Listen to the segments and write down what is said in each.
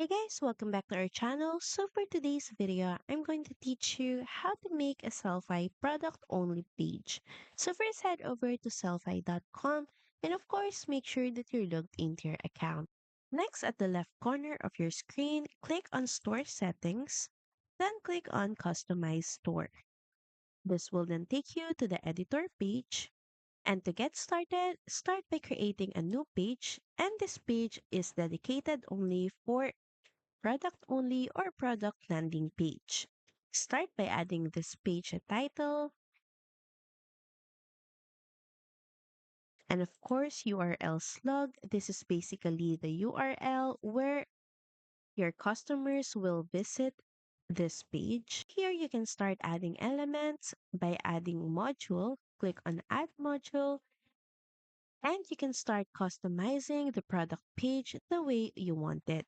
Hey guys, welcome back to our channel. So for today's video, I'm going to teach you how to make a Sellfy product only page. So first head over to sellfy.com and of course make sure that you're logged into your account. Next at the left corner of your screen, click on store settings, then click on customize store. This will then take you to the editor page. And to get started, start by creating a new page and this page is dedicated only for product only or product landing page. Start by adding this page a title and of course URL slug. This is basically the URL where your customers will visit this page. Here you can start adding elements by adding module. Click on add module and you can start customizing the product page the way you want it.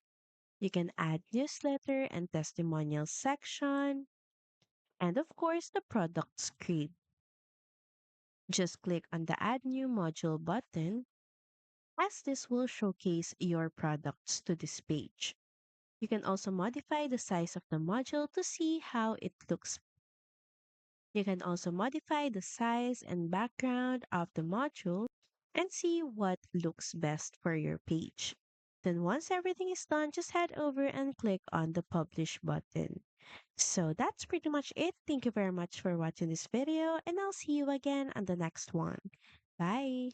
You can add newsletter and testimonial section and of course the product screen. Just click on the Add New Module button as this will showcase your products to this page. You can also modify the size of the module to see how it looks. You can also modify the size and background of the module and see what looks best for your page. Then once everything is done, just head over and click on the Publish button. So that's pretty much it. Thank you very much for watching this video, and I'll see you again on the next one. Bye.